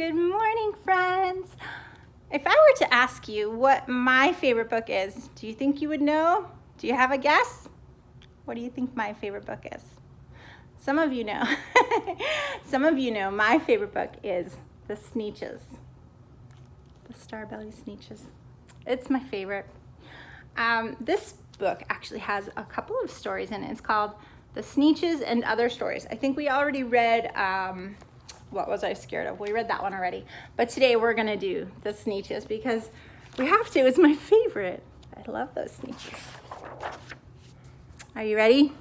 Good morning, friends. If I were to ask you what my favorite book is, do you think you would know? Do you have a guess? What do you think my favorite book is? Some of you know. Some of you know my favorite book is the Sneetches. The Starbelly Sneetches. It's my favorite. This book actually has a couple of stories in it. It's called The Sneetches and Other Stories. I think we already read, what was I scared of? We read that one already. But today we're gonna do the Sneetches because we have to. It's my favorite. I love those Sneetches. Are you ready?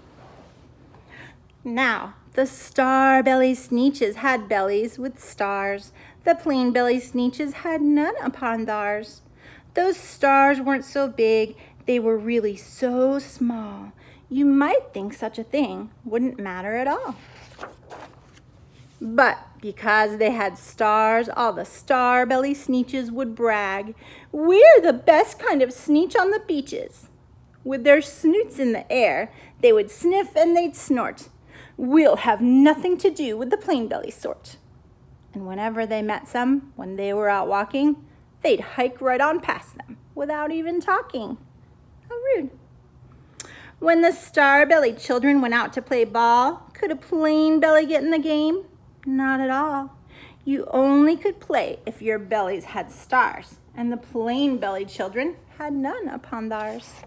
Now, the Starbelly Sneetches had bellies with stars. The plain belly Sneetches had none upon theirs. Those stars weren't so big, they were really so small. You might think such a thing wouldn't matter at all. But because they had stars, all the Starbelly Sneetches would brag, "We're the best kind of Sneetch on the beaches." With their snoots in the air, they would sniff and they'd snort. "We'll have nothing to do with the plain belly sort." And whenever they met some, when they were out walking, they'd hike right on past them without even talking. How rude. When the Starbelly children went out to play ball, could a plain belly get in the game? Not at all. You only could play if your bellies had stars, and the plain belly children had none upon theirs.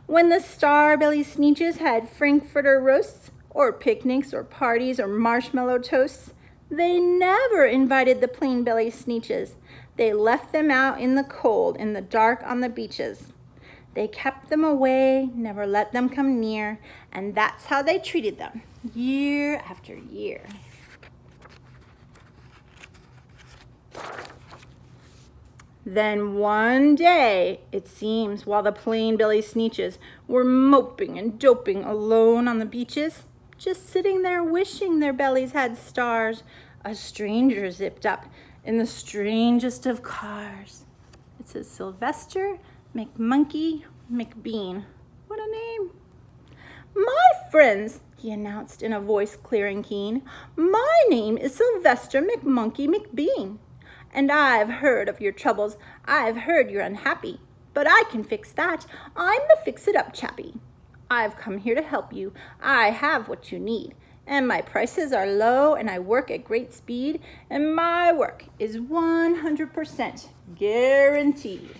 When the Starbelly Sneetches had Frankfurter roasts, or picnics, or parties, or marshmallow toasts, they never invited the plain belly Sneetches. They left them out in the cold, in the dark on the beaches. They kept them away, never let them come near, and that's how they treated them, year after year. Then one day, it seems, while the plain belly Sneetches were moping and doping alone on the beaches, just sitting there wishing their bellies had stars, a stranger zipped up in the strangest of cars. It says Sylvester McMonkey McBean. What a name. "My friends," he announced in a voice clear and keen, "my name is Sylvester McMonkey McBean. And I've heard of your troubles, I've heard you're unhappy, but I can fix that, I'm the fix-it-up chappie. I've come here to help you, I have what you need, and my prices are low, and I work at great speed, and my work is 100% guaranteed."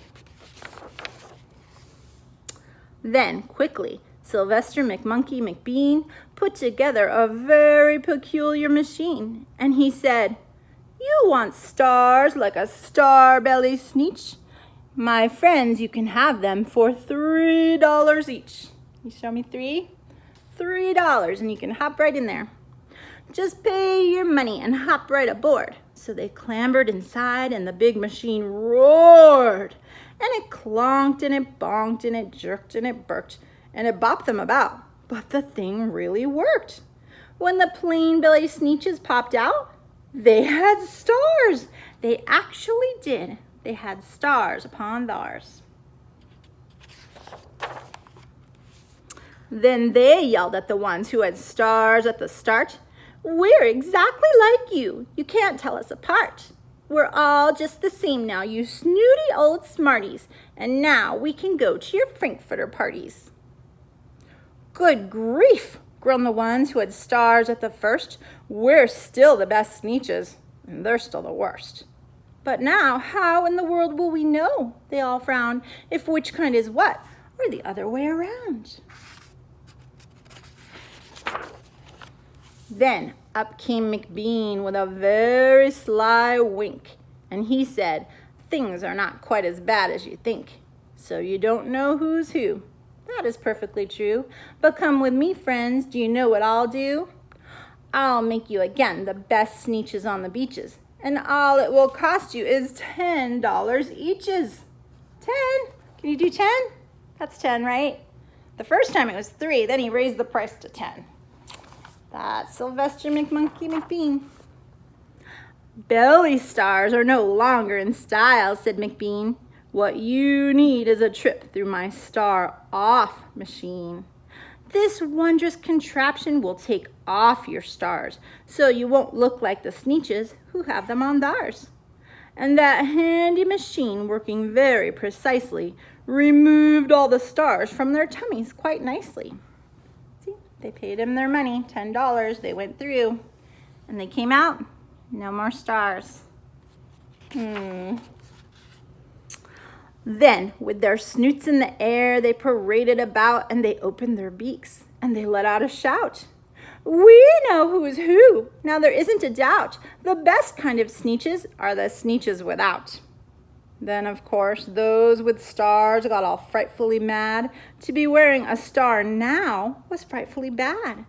Then, quickly, Sylvester McMonkey McBean put together a very peculiar machine, and he said, "You want stars like a Starbelly Sneetch? My friends, you can have them for $3 each." You show me three? $3, and you can hop right in there. Just pay your money and hop right aboard. So they clambered inside, and the big machine roared. And it clonked, and it bonked, and it jerked, and it burked, and it bopped them about. But the thing really worked. When the plain belly Sneetches popped out, they had stars. They actually did. They had stars upon theirs. Then they yelled at the ones who had stars at the start, "We're exactly like you. You can't tell us apart. We're all just the same now, you snooty old smarties, and now we can go to your Frankfurter parties." "Good grief," groaned the ones who had stars at the first. "We're still the best Sneetches, and they're still the worst. But now, how in the world will we know," they all frowned, "if which kind is what, or the other way around?" Then up came McBean with a very sly wink, and he said, "Things are not quite as bad as you think. So you don't know who's who. That is perfectly true. But come with me, friends. Do you know what I'll do? I'll make you again the best Sneetches on the beaches, and all it will cost you is $10 eaches." 10? Can you do 10? That's 10, right? The first time it was 3, then he raised the price to 10. That's Sylvester McMonkey McBean. "Belly stars are no longer in style," said McBean. "What you need is a trip through my star-off machine. This wondrous contraption will take off your stars, so you won't look like the Sneetches who have them on theirs. And that handy machine, working very precisely, removed all the stars from their tummies quite nicely. See, they paid him their money, $10, they went through, and they came out, no more stars. Then, with their snoots in the air, they paraded about, and they opened their beaks, and they let out a shout. We know who's who. Now there isn't a doubt. The best kind of Sneetches are the Sneetches without. Then, of course, those with stars got all frightfully mad. To be wearing a star now was frightfully bad.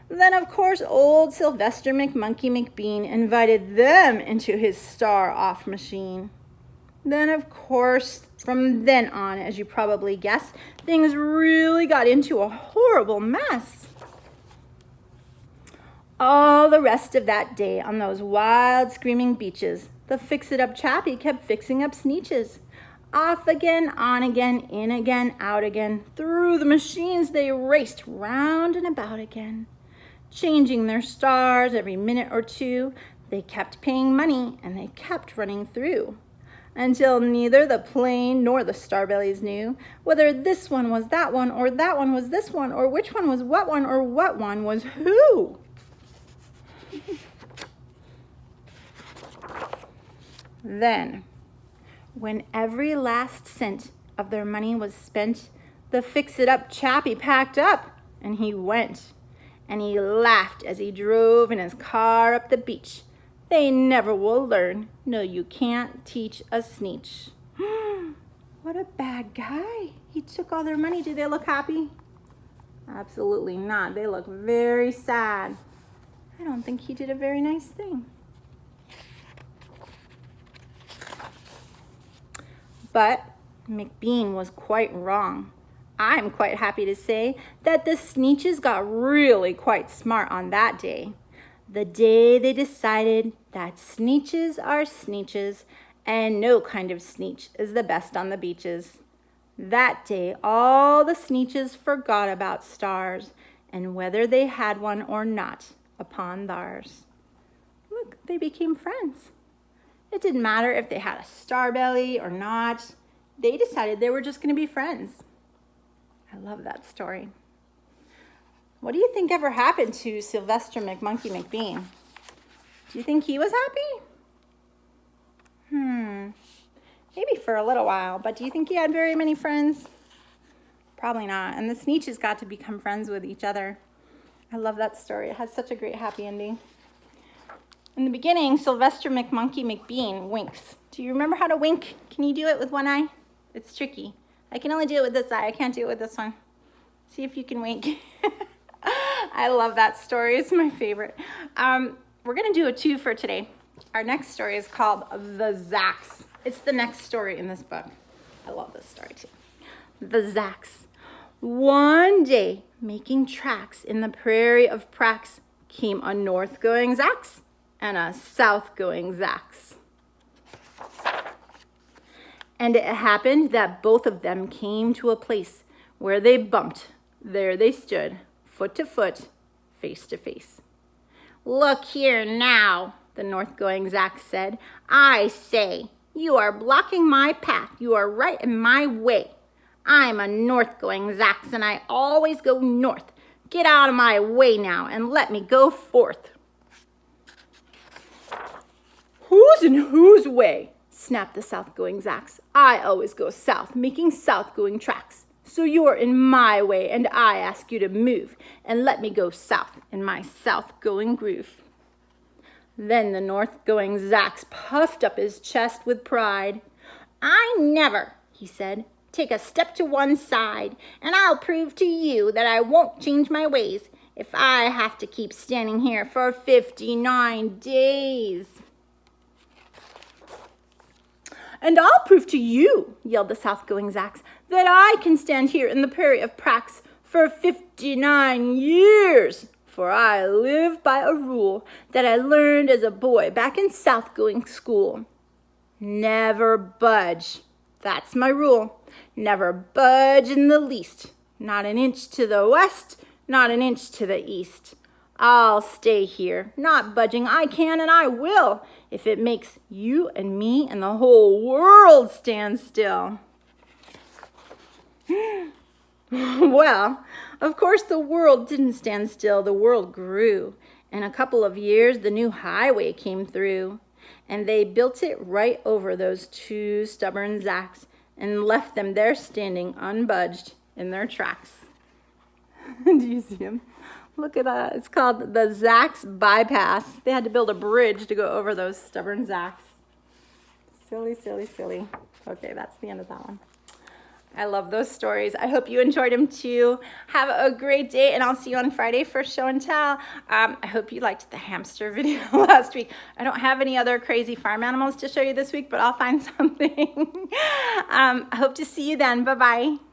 Then, of course, old Sylvester McMonkey McBean invited them into his star-off machine. Then, of course, from then on, as you probably guessed, things really got into a horrible mess. All the rest of that day on those wild screaming beaches, the fix-it-up chappie kept fixing up Sneetches. Off again, on again, in again, out again. Through the machines they raced round and about again. Changing their stars every minute or two, they kept paying money and they kept running through. Until neither the plane nor the starbellies knew whether this one was that one or that one was this one or which one was what one or what one was who. Then, when every last cent of their money was spent, the fix-it-up chappie packed up and he went. And he laughed as he drove in his car up the beach. They never will learn. No, you can't teach a Sneetch. What a bad guy. He took all their money. Do they look happy? Absolutely not. They look very sad. I don't think he did a very nice thing. But McBean was quite wrong. I'm quite happy to say that the Sneetches got really quite smart on that day. The day they decided that Sneetches are Sneetches and no kind of Sneetch is the best on the beaches. That day, all the Sneetches forgot about stars and whether they had one or not upon theirs. Look, they became friends. It didn't matter if they had a star belly or not. They decided they were just going to be friends. I love that story. What do you think ever happened to Sylvester McMonkey McBean? Do you think he was happy? Maybe for a little while, but do you think he had very many friends? Probably not. And the Sneetches got to become friends with each other. I love that story. It has such a great happy ending. In the beginning, Sylvester McMonkey McBean winks. Do you remember how to wink? Can you do it with one eye? It's tricky. I can only do it with this eye. I can't do it with this one. See if you can wink. I love that story. It's my favorite. We're going to do a 2 for today. Our next story is called The Zacks. It's the next story in this book. I love this story too. The Zacks. One day, making tracks in the prairie of Prax, came a north-going Zacks and a south-going Zacks. And it happened that both of them came to a place where they bumped. There they stood, foot to foot, face to face. Look here now, the north-going Zacks said. I say, you are blocking my path. You are right in my way. I'm a north-going Zacks, and I always go north. Get out of my way now and let me go forth. Who's in whose way? Snapped the south-going Zacks. I always go south, making south-going tracks. So you're in my way, and I ask you to move and let me go south in my south-going groove. Then the north-going Zacks puffed up his chest with pride. I never, he said, take a step to one side, and I'll prove to you that I won't change my ways if I have to keep standing here for 59 days. And I'll prove to you, yelled the south-going Zacks, that I can stand here in the prairie of Prax for 59 years. For I live by a rule that I learned as a boy back in south-going school. Never budge. That's my rule. Never budge in the least. not an inch to the west, not an inch to the east. I'll stay here, not budging. I can and I will, if it makes you and me and the whole world stand still. Well, of course the world didn't stand still. The world grew. In a couple of years, the new highway came through, and they built it right over those two stubborn Zacks and left them there standing unbudged in their tracks. Do you see them? Look at that. It's called the Zacks Bypass. They had to build a bridge to go over those stubborn Zacks. Silly, silly, silly. Okay, that's the end of that one. I love those stories. I hope you enjoyed them too. Have a great day, and I'll see you on Friday for show and tell. I hope you liked the hamster video last week. I don't have any other crazy farm animals to show you this week, but I'll find something. I hope to see you then. Bye-bye.